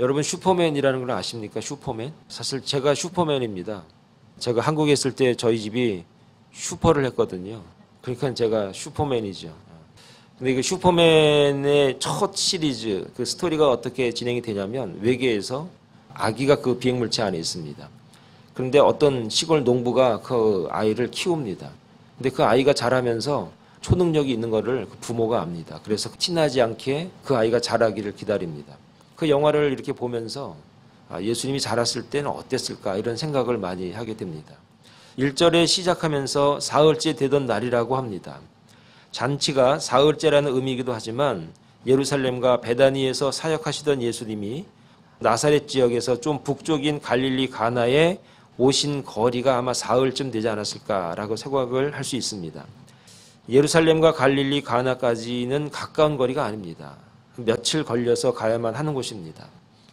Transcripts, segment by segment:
여러분 슈퍼맨이라는 걸 아십니까? 슈퍼맨? 사실 제가 슈퍼맨입니다. 제가 한국에 있을 때 저희 집이 슈퍼를 했거든요. 그러니까 제가 슈퍼맨이죠. 근데 그 슈퍼맨의 첫 시리즈 그 스토리가 어떻게 진행이 되냐면 외계에서 아기가 그 비행물체 안에 있습니다. 그런데 어떤 시골 농부가 그 아이를 키웁니다. 근데 그 아이가 자라면서 초능력이 있는 거를 그 부모가 압니다. 그래서 티나지 않게 그 아이가 자라기를 기다립니다. 그 영화를 이렇게 보면서 예수님이 자랐을 때는 어땠을까 이런 생각을 많이 하게 됩니다. 1절에 시작하면서 사흘째 되던 날이라고 합니다. 잔치가 사흘째라는 의미이기도 하지만 예루살렘과 베다니에서 사역하시던 예수님이 나사렛 지역에서 좀 북쪽인 갈릴리 가나에 오신 거리가 아마 사흘쯤 되지 않았을까라고 생각을 할 수 있습니다. 예루살렘과 갈릴리 가나까지는 가까운 거리가 아닙니다. 며칠 걸려서 가야만 하는 곳입니다.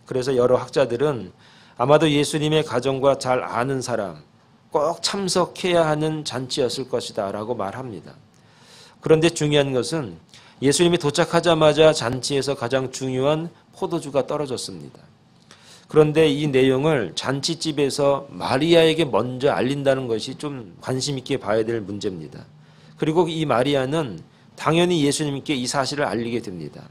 그래서 여러 학자들은 아마도 예수님의 가정과 잘 아는 사람, 꼭 참석해야 하는 잔치였을 것이다 라고 말합니다. 그런데 중요한 것은 예수님이 도착하자마자 잔치에서 가장 중요한 포도주가 떨어졌습니다. 그런데 이 내용을 잔치집에서 마리아에게 먼저 알린다는 것이 좀 관심 있게 봐야 될 문제입니다. 그리고 이 마리아는 당연히 예수님께 이 사실을 알리게 됩니다.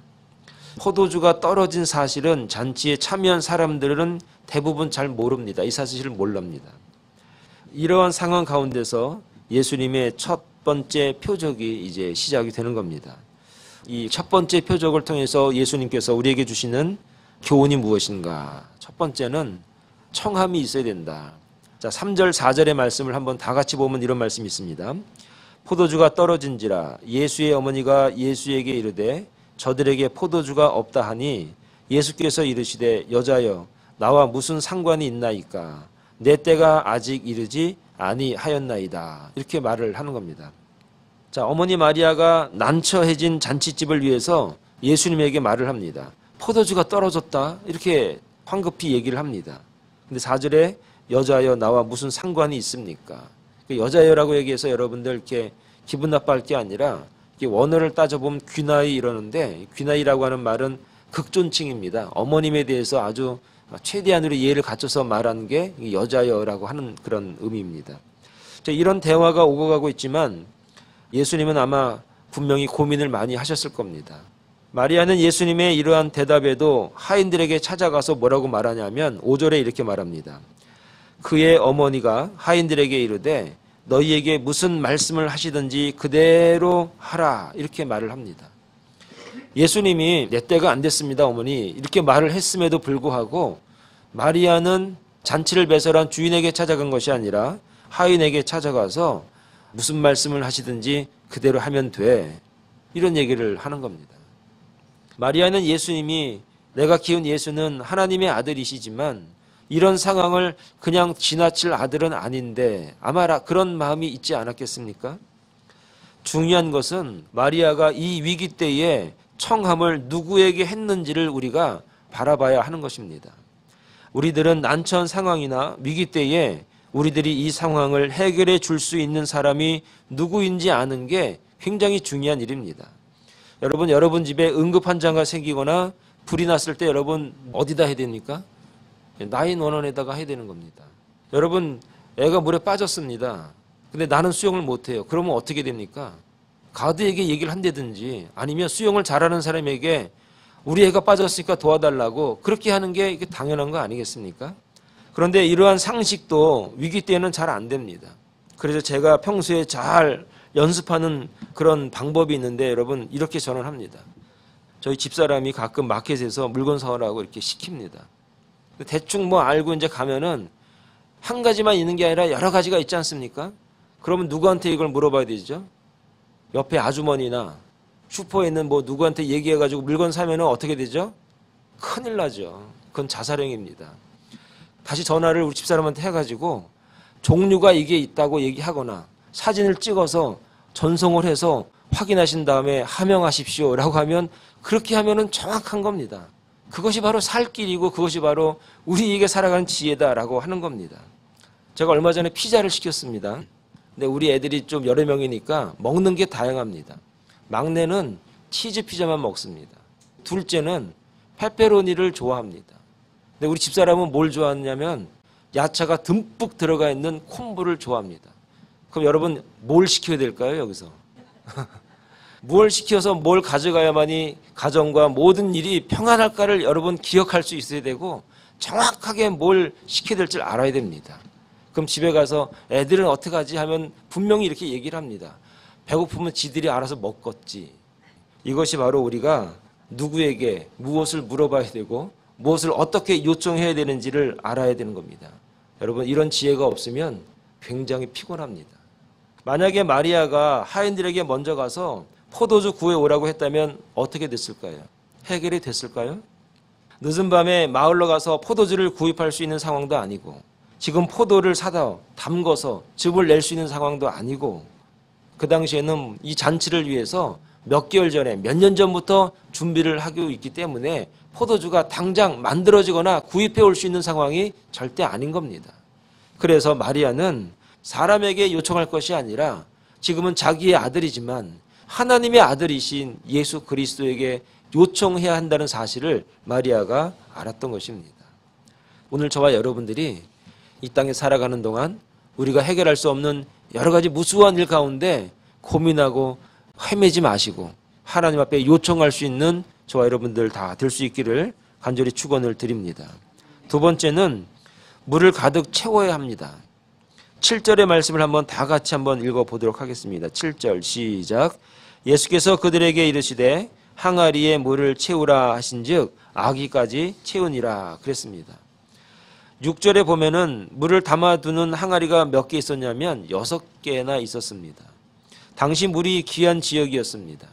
포도주가 떨어진 사실은 잔치에 참여한 사람들은 대부분 잘 모릅니다. 이 사실을 몰랍니다. 이러한 상황 가운데서 예수님의 첫 번째 표적이 이제 시작이 되는 겁니다. 이 첫 번째 표적을 통해서 예수님께서 우리에게 주시는 교훈이 무엇인가? 첫 번째는 청함이 있어야 된다. 자, 3절, 4절의 말씀을 한번 다 같이 보면 이런 말씀이 있습니다. 포도주가 떨어진지라 예수의 어머니가 예수에게 이르되 저들에게 포도주가 없다 하니 예수께서 이르시되 여자여 나와 무슨 상관이 있나이까 내 때가 아직 이르지 아니하였나이다. 이렇게 말을 하는 겁니다. 자, 어머니 마리아가 난처해진 잔치집을 위해서 예수님에게 말을 합니다. 포도주가 떨어졌다. 이렇게 황급히 얘기를 합니다. 근데 4절에 여자여 나와 무슨 상관이 있습니까? 여자여라고 얘기해서 여러분들 이렇게 기분 나빠할 게 아니라 원어를 따져보면 귀나이 이러는데 귀나이라고 하는 말은 극존칭입니다. 어머님에 대해서 아주 최대한으로 예의를 갖춰서 말한 게 여자여라고 하는 그런 의미입니다. 이런 대화가 오고 가고 있지만 예수님은 아마 분명히 고민을 많이 하셨을 겁니다. 마리아는 예수님의 이러한 대답에도 하인들에게 찾아가서 뭐라고 말하냐면 5절에 이렇게 말합니다. 그의 어머니가 하인들에게 이르되 너희에게 무슨 말씀을 하시든지 그대로 하라 이렇게 말을 합니다. 예수님이 내 때가 안 됐습니다 어머니 이렇게 말을 했음에도 불구하고 마리아는 잔치를 배설한 주인에게 찾아간 것이 아니라 하인에게 찾아가서 무슨 말씀을 하시든지 그대로 하면 돼 이런 얘기를 하는 겁니다. 마리아는 예수님이 내가 키운 예수는 하나님의 아들이시지만 이런 상황을 그냥 지나칠 아들은 아닌데 아마 그런 마음이 있지 않았겠습니까? 중요한 것은 마리아가 이 위기 때에 청함을 누구에게 했는지를 우리가 바라봐야 하는 것입니다. 우리들은 난처한 상황이나 위기 때에 우리들이 이 상황을 해결해 줄 수 있는 사람이 누구인지 아는 게 굉장히 중요한 일입니다. 여러분 집에 응급환자가 생기거나 불이 났을 때 여러분 어디다 해야 됩니까? 911에다가 해야 되는 겁니다. 여러분 애가 물에 빠졌습니다. 근데 나는 수영을 못해요. 그러면 어떻게 됩니까? 가드에게 얘기를 한다든지 아니면 수영을 잘하는 사람에게 우리 애가 빠졌으니까 도와달라고 그렇게 하는 게 이게 당연한 거 아니겠습니까? 그런데 이러한 상식도 위기 때는 잘 안 됩니다. 그래서 제가 평소에 잘 연습하는 그런 방법이 있는데 여러분 이렇게 저는 합니다. 저희 집사람이 가끔 마켓에서 물건 사오라고 이렇게 시킵니다. 대충 뭐 알고 이제 가면은 한 가지만 있는 게 아니라 여러 가지가 있지 않습니까? 그러면 누구한테 이걸 물어봐야 되죠? 옆에 아주머니나 슈퍼에 있는 뭐 누구한테 얘기해가지고 물건 사면은 어떻게 되죠? 큰일 나죠. 그건 자살행위입니다. 다시 전화를 우리 집사람한테 해가지고 종류가 이게 있다고 얘기하거나 사진을 찍어서 전송을 해서 확인하신 다음에 하명하십시오라고 하면 그렇게 하면은 정확한 겁니다. 그것이 바로 살 길이고 그것이 바로 우리에게 살아가는 지혜다라고 하는 겁니다. 제가 얼마 전에 피자를 시켰습니다. 근데 우리 애들이 좀 여러 명이니까 먹는 게 다양합니다. 막내는 치즈 피자만 먹습니다. 둘째는 페페로니를 좋아합니다. 근데 우리 집사람은 뭘 좋아하냐면 야채가 듬뿍 들어가 있는 콤부를 좋아합니다. 그럼 여러분 뭘 시켜야 될까요, 여기서? 뭘 시켜서 뭘 가져가야만이 가정과 모든 일이 평안할까를 여러분 기억할 수 있어야 되고 정확하게 뭘 시켜야 될지 알아야 됩니다. 그럼 집에 가서 애들은 어떻게 하지 하면 분명히 이렇게 얘기를 합니다. 배고프면 지들이 알아서 먹겠지. 이것이 바로 우리가 누구에게 무엇을 물어봐야 되고 무엇을 어떻게 요청해야 되는지를 알아야 되는 겁니다. 여러분 이런 지혜가 없으면 굉장히 피곤합니다. 만약에 마리아가 하인들에게 먼저 가서 포도주 구해오라고 했다면 어떻게 됐을까요? 해결이 됐을까요? 늦은 밤에 마을로 가서 포도주를 구입할 수 있는 상황도 아니고 지금 포도를 사다 담궈서 즙을 낼 수 있는 상황도 아니고 그 당시에는 이 잔치를 위해서 몇 개월 전에 몇 년 전부터 준비를 하고 있기 때문에 포도주가 당장 만들어지거나 구입해 올 수 있는 상황이 절대 아닌 겁니다. 그래서 마리아는 사람에게 요청할 것이 아니라 지금은 자기의 아들이지만 하나님의 아들이신 예수 그리스도에게 요청해야 한다는 사실을 마리아가 알았던 것입니다. 오늘 저와 여러분들이 이 땅에 살아가는 동안 우리가 해결할 수 없는 여러 가지 무수한 일 가운데 고민하고 헤매지 마시고 하나님 앞에 요청할 수 있는 저와 여러분들 다 될 수 있기를 간절히 축원을 드립니다. 두 번째는 물을 가득 채워야 합니다. 7절의 말씀을 다 같이 한번 읽어보도록 하겠습니다. 7절 시작. 예수께서 그들에게 이르시되 항아리에 물을 채우라 하신즉 아기까지 채우니라 그랬습니다. 6절에 보면은 물을 담아두는 항아리가 몇 개 있었냐면 6개나 있었습니다. 당시 물이 귀한 지역이었습니다.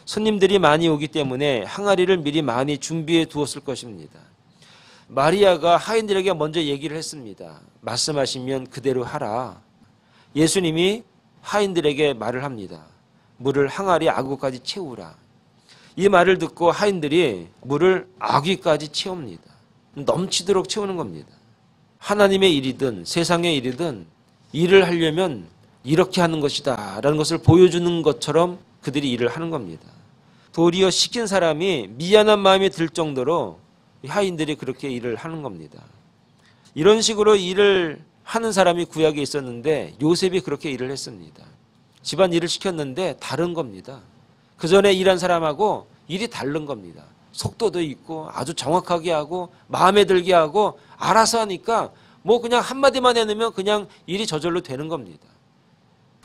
손님들이 많이 오기 때문에 항아리를 미리 많이 준비해 두었을 것입니다. 마리아가 하인들에게 먼저 얘기를 했습니다. 말씀하시면 그대로 하라. 예수님이 하인들에게 말을 합니다. 물을 항아리 아구까지 채우라. 이 말을 듣고 하인들이 물을 아귀까지 채웁니다. 넘치도록 채우는 겁니다. 하나님의 일이든 세상의 일이든 일을 하려면 이렇게 하는 것이다 라는 것을 보여주는 것처럼 그들이 일을 하는 겁니다. 도리어 시킨 사람이 미안한 마음이 들 정도로 하인들이 그렇게 일을 하는 겁니다. 이런 식으로 일을 하는 사람이 구약에 있었는데 요셉이 그렇게 일을 했습니다. 집안 일을 시켰는데 다른 겁니다. 그 전에 일한 사람하고 일이 다른 겁니다. 속도도 있고 아주 정확하게 하고 마음에 들게 하고 알아서 하니까 뭐 그냥 한마디만 해놓으면 그냥 일이 저절로 되는 겁니다.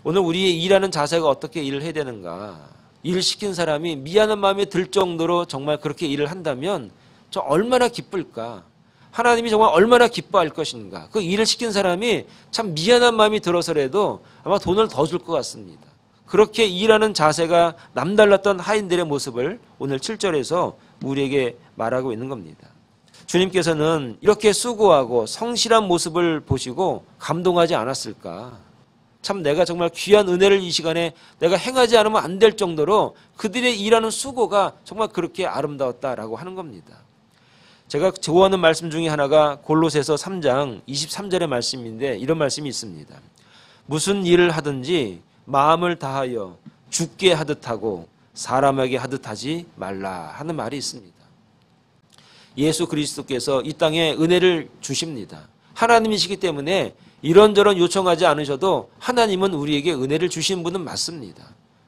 오늘 우리의 일하는 자세가 어떻게 일을 해야 되는가. 일을 시킨 사람이 미안한 마음이 들 정도로 정말 그렇게 일을 한다면 저 얼마나 기쁠까. 하나님이 정말 얼마나 기뻐할 것인가. 그 일을 시킨 사람이 참 미안한 마음이 들어서라도 아마 돈을 더 줄 것 같습니다. 그렇게 일하는 자세가 남달랐던 하인들의 모습을 오늘 7절에서 우리에게 말하고 있는 겁니다. 주님께서는 이렇게 수고하고 성실한 모습을 보시고 감동하지 않았을까. 참 내가 정말 귀한 은혜를 이 시간에 내가 행하지 않으면 안 될 정도로 그들의 일하는 수고가 정말 그렇게 아름다웠다라고 하는 겁니다. 제가 좋아하는 말씀 중에 하나가 골로새서 3장 23절의 말씀인데 이런 말씀이 있습니다. 무슨 일을 하든지 마음을 다하여 주께 하듯 하고 사람에게 하듯 하지 말라 하는 말이 있습니다. 예수 그리스도께서 이 땅에 은혜를 주십니다. 하나님이시기 때문에 이런저런 요청하지 않으셔도 하나님은 우리에게 은혜를 주신 분은 맞습니다.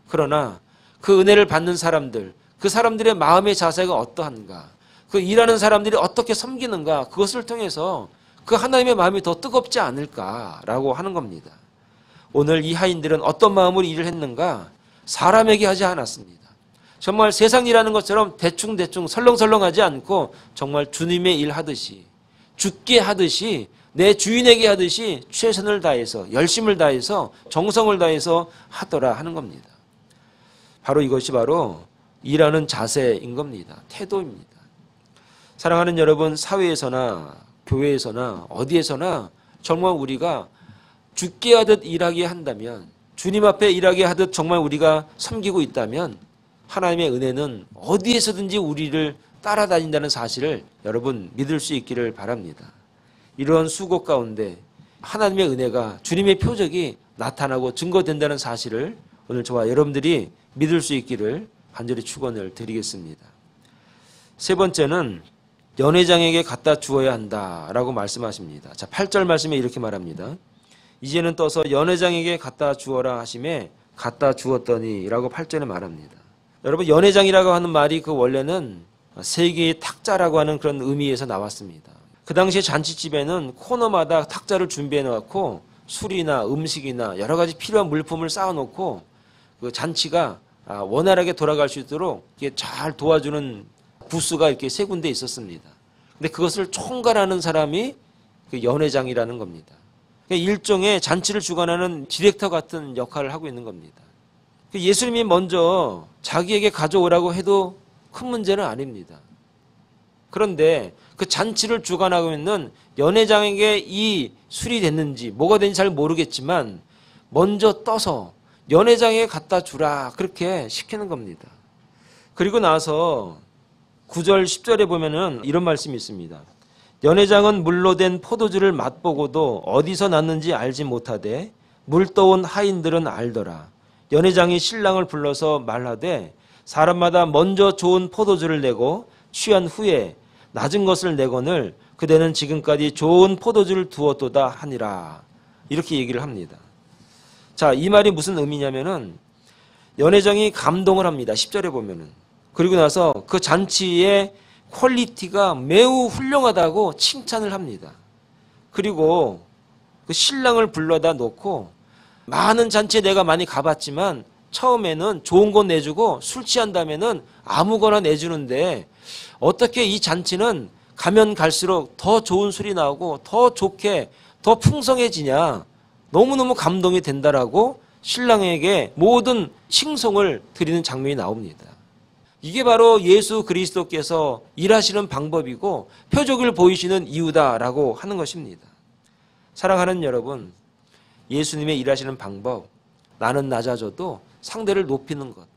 그러나 그 은혜를 받는 사람들, 그 사람들의 마음의 자세가 어떠한가, 그 일하는 사람들이 어떻게 섬기는가, 그것을 통해서 그 하나님의 마음이 더 뜨겁지 않을까라고 하는 겁니다. 오늘 이 하인들은 어떤 마음으로 일을 했는가? 사람에게 하지 않았습니다. 정말 세상 일하는 것처럼 대충대충 설렁설렁하지 않고 정말 주님의 일 하듯이, 주께 하듯이, 내 주인에게 하듯이 최선을 다해서, 열심을 다해서, 정성을 다해서 하더라 하는 겁니다. 바로 이것이 바로 일하는 자세인 겁니다. 태도입니다. 사랑하는 여러분, 사회에서나 교회에서나 어디에서나 정말 우리가 주께 하듯 일하게 한다면, 주님 앞에 일하게 하듯 정말 우리가 섬기고 있다면 하나님의 은혜는 어디에서든지 우리를 따라다닌다는 사실을 여러분 믿을 수 있기를 바랍니다. 이런 수고 가운데 하나님의 은혜가, 주님의 표적이 나타나고 증거된다는 사실을 오늘 저와 여러분들이 믿을 수 있기를 간절히 축원을 드리겠습니다. 세 번째는 연회장에게 갖다 주어야 한다라고 말씀하십니다. 자, 8절 말씀에 이렇게 말합니다. 이제는 떠서 연회장에게 갖다 주어라 하심에 갖다 주었더니라고 8절에 말합니다. 여러분, 연회장이라고 하는 말이 그 원래는 세 개의 탁자라고 하는 그런 의미에서 나왔습니다. 그 당시에 잔치집에는 코너마다 탁자를 준비해 놓고 술이나 음식이나 여러 가지 필요한 물품을 쌓아놓고 그 잔치가 원활하게 돌아갈 수 있도록 이렇게 잘 도와주는 부스가 이렇게 세 군데 있었습니다. 근데 그것을 총괄하는 사람이 그 연회장이라는 겁니다. 일종의 잔치를 주관하는 디렉터 같은 역할을 하고 있는 겁니다. 예수님이 먼저 자기에게 가져오라고 해도 큰 문제는 아닙니다. 그런데 그 잔치를 주관하고 있는 연회장에게 이 술이 됐는지 뭐가 됐는지 잘 모르겠지만 먼저 떠서 연회장에게 갖다 주라 그렇게 시키는 겁니다. 그리고 나서 9절 10절에 보면은 이런 말씀이 있습니다. 연회장은 물로 된 포도주를 맛보고도 어디서 났는지 알지 못하되 물 떠온 하인들은 알더라. 연회장이 신랑을 불러서 말하되 사람마다 먼저 좋은 포도주를 내고 취한 후에 낮은 것을 내거늘 그대는 지금까지 좋은 포도주를 두었도다 하니라. 이렇게 얘기를 합니다. 자, 이 말이 무슨 의미냐면은 연회장이 감동을 합니다. 10절에 보면은. 그리고 나서 그 잔치의 퀄리티가 매우 훌륭하다고 칭찬을 합니다. 그리고 그 신랑을 불러다 놓고 많은 잔치에 내가 많이 가봤지만 처음에는 좋은 거 내주고 술 취한 다음에는 아무거나 내주는데 어떻게 이 잔치는 가면 갈수록 더 좋은 술이 나오고 더 좋게 더 풍성해지냐, 너무너무 감동이 된다라고 신랑에게 모든 칭송을 드리는 장면이 나옵니다. 이게 바로 예수 그리스도께서 일하시는 방법이고 표적을 보이시는 이유다라고 하는 것입니다. 사랑하는 여러분, 예수님의 일하시는 방법, 나는 낮아져도 상대를 높이는 것,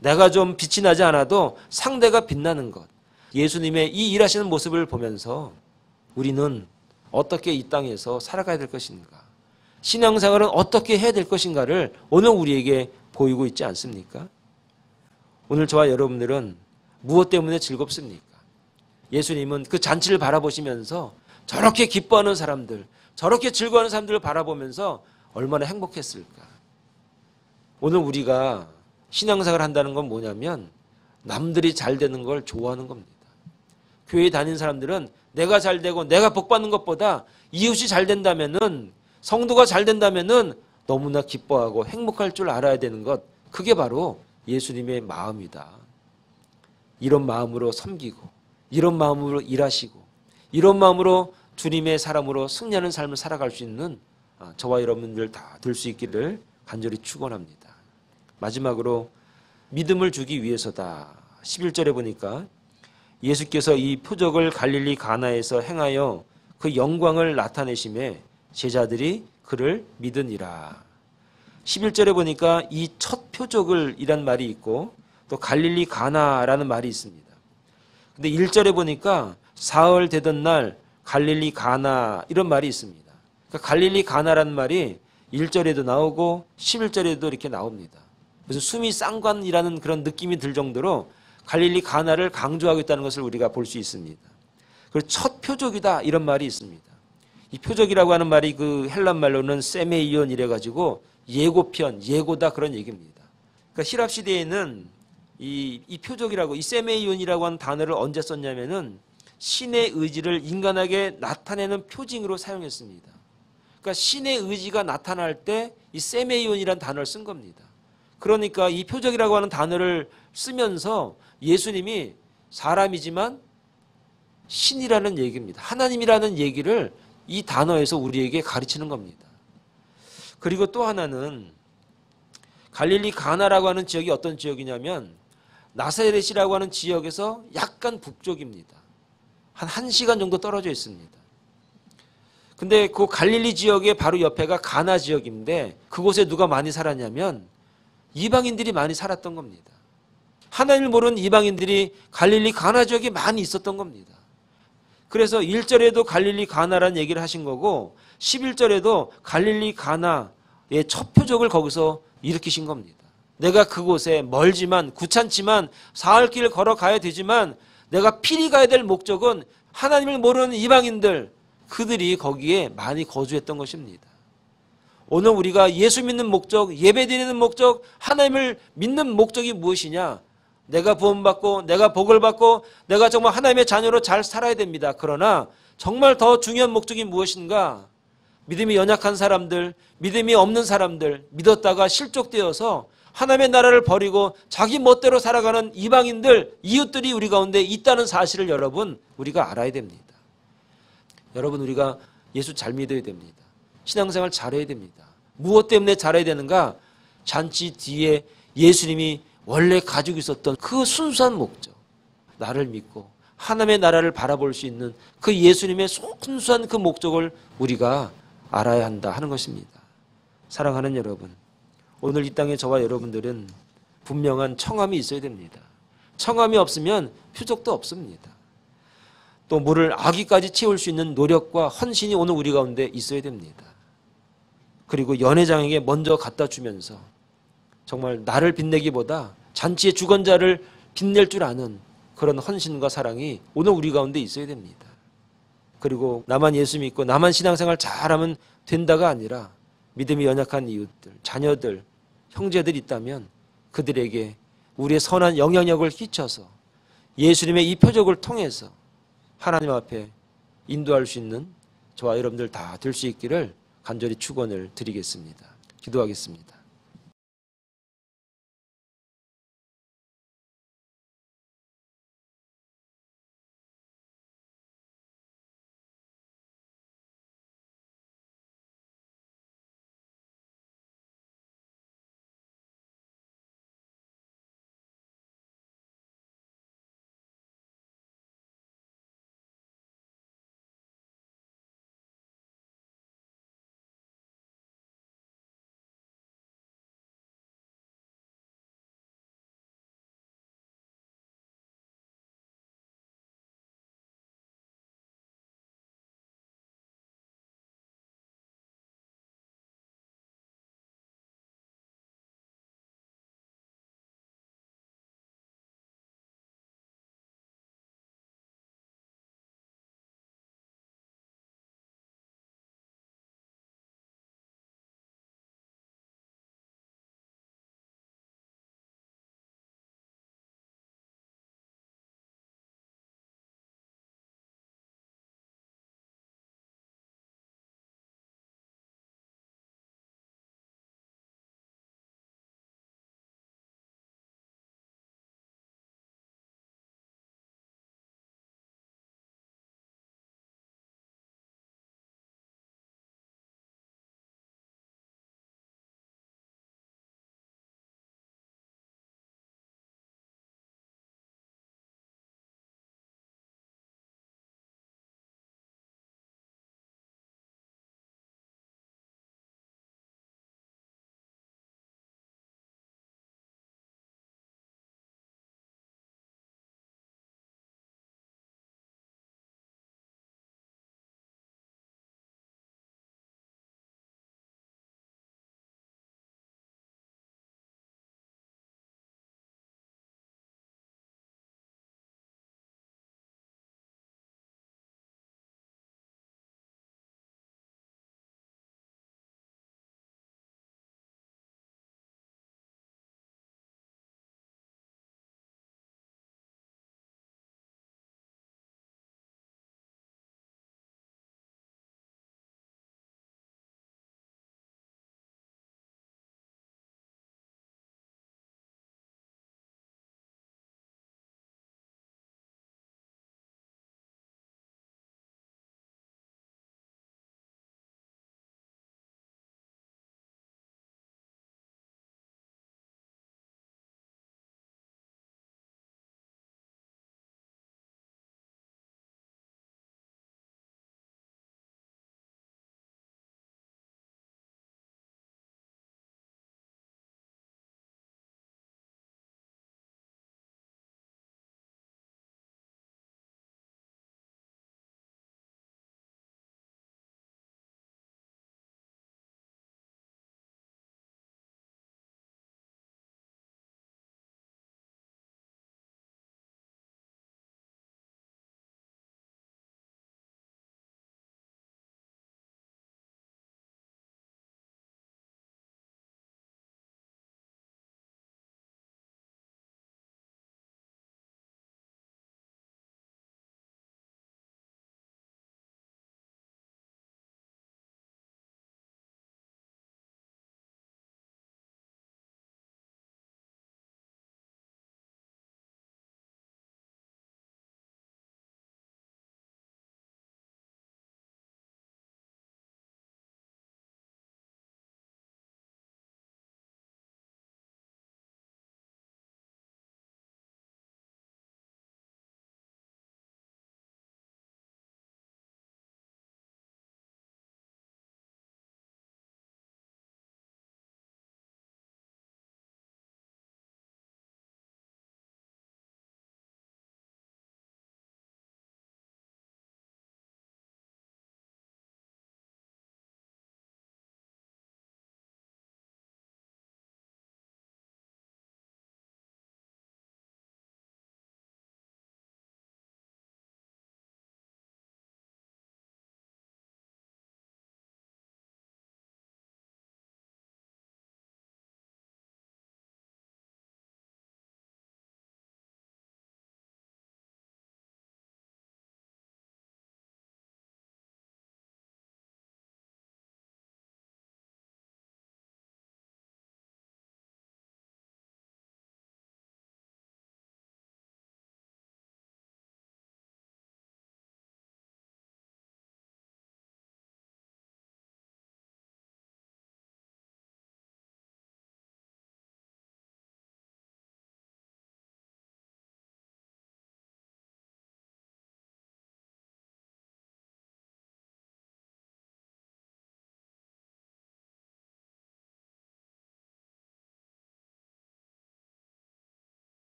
내가 좀 빛이 나지 않아도 상대가 빛나는 것, 예수님의 이 일하시는 모습을 보면서 우리는 어떻게 이 땅에서 살아가야 될 것인가, 신앙생활은 어떻게 해야 될 것인가를 오늘 우리에게 보이고 있지 않습니까? 오늘 저와 여러분들은 무엇 때문에 즐겁습니까? 예수님은 그 잔치를 바라보시면서 저렇게 기뻐하는 사람들, 저렇게 즐거워하는 사람들을 바라보면서 얼마나 행복했을까? 오늘 우리가 신앙생활을 한다는 건 뭐냐면 남들이 잘 되는 걸 좋아하는 겁니다. 교회에 다니는 사람들은 내가 잘 되고 내가 복 받는 것보다 이웃이 잘 된다면은, 성도가 잘 된다면은 너무나 기뻐하고 행복할 줄 알아야 되는 것, 그게 바로 예수님의 마음이다. 이런 마음으로 섬기고, 이런 마음으로 일하시고, 이런 마음으로 주님의 사람으로 승리하는 삶을 살아갈 수 있는 저와 여러분들 다 될 수 있기를 간절히 축원합니다. 마지막으로 믿음을 주기 위해서다. 11절에 보니까 예수께서 이 표적을 갈릴리 가나에서 행하여 그 영광을 나타내심에 제자들이 그를 믿으니라. 11절에 보니까 이 첫 표적을 이란 말이 있고 또 갈릴리 가나라는 말이 있습니다. 근데 1절에 보니까 사흘 되던 날 갈릴리 가나 이런 말이 있습니다. 그러니까 갈릴리 가나라는 말이 1절에도 나오고 11절에도 이렇게 나옵니다. 무슨 숨이 쌍관이라는 그런 느낌이 들 정도로 갈릴리 가나를 강조하고 있다는 것을 우리가 볼 수 있습니다. 그리고 첫 표적이다 이런 말이 있습니다. 이 표적이라고 하는 말이 그 헬란 말로는 세메이온 이래가지고 예고편, 예고다 그런 얘기입니다. 그러니까 히랍 시대에는 이 표적이라고, 이 세메이온이라고 하는 단어를 언제 썼냐면은 신의 의지를 인간에게 나타내는 표징으로 사용했습니다. 그러니까 신의 의지가 나타날 때 이 세메이온이라는 단어를 쓴 겁니다. 그러니까 이 표적이라고 하는 단어를 쓰면서 예수님이 사람이지만 신이라는 얘기입니다. 하나님이라는 얘기를 이 단어에서 우리에게 가르치는 겁니다. 그리고 또 하나는 갈릴리 가나라고 하는 지역이 어떤 지역이냐면 나사렛이라고 하는 지역에서 약간 북쪽입니다. 한 1시간 정도 떨어져 있습니다. 근데 그 갈릴리 지역의 바로 옆에가 가나 지역인데 그곳에 누가 많이 살았냐면 이방인들이 많이 살았던 겁니다. 하나님을 모르는 이방인들이 갈릴리 가나 지역에 많이 있었던 겁니다. 그래서 1절에도 갈릴리 가나라는 얘기를 하신 거고 11절에도 갈릴리 가나의 첫 표적을 거기서 일으키신 겁니다. 내가 그곳에 멀지만 귀찮지만 사흘길 걸어가야 되지만 내가 필히 가야 될 목적은 하나님을 모르는 이방인들, 그들이 거기에 많이 거주했던 것입니다. 오늘 우리가 예수 믿는 목적, 예배드리는 목적, 하나님을 믿는 목적이 무엇이냐? 내가 구원받고 내가 복을 받고 내가 정말 하나님의 자녀로 잘 살아야 됩니다. 그러나 정말 더 중요한 목적이 무엇인가? 믿음이 연약한 사람들, 믿음이 없는 사람들, 믿었다가 실족되어서 하나님의 나라를 버리고 자기 멋대로 살아가는 이방인들, 이웃들이 우리 가운데 있다는 사실을 여러분 우리가 알아야 됩니다. 여러분 우리가 예수 잘 믿어야 됩니다. 신앙생활 잘해야 됩니다. 무엇 때문에 잘해야 되는가? 잔치 뒤에 예수님이 원래 가지고 있었던 그 순수한 목적, 나를 믿고 하나님의 나라를 바라볼 수 있는 그 예수님의 순수한 그 목적을 우리가 알아야 한다 하는 것입니다. 사랑하는 여러분, 오늘 이 땅에 저와 여러분들은 분명한 청함이 있어야 됩니다. 청함이 없으면 표적도 없습니다. 또 물을 아기까지 채울 수 있는 노력과 헌신이 오늘 우리 가운데 있어야 됩니다. 그리고 연회장에게 먼저 갖다 주면서 정말 나를 빛내기보다 잔치의 주권자를 빛낼 줄 아는 그런 헌신과 사랑이 오늘 우리 가운데 있어야 됩니다. 그리고 나만 예수 믿고 나만 신앙생활 잘하면 된다가 아니라 믿음이 연약한 이웃들, 자녀들, 형제들 있다면 그들에게 우리의 선한 영향력을 끼쳐서 예수님의 이 표적을 통해서 하나님 앞에 인도할 수 있는 저와 여러분들 다 될 수 있기를 간절히 축원을 드리겠습니다. 기도하겠습니다.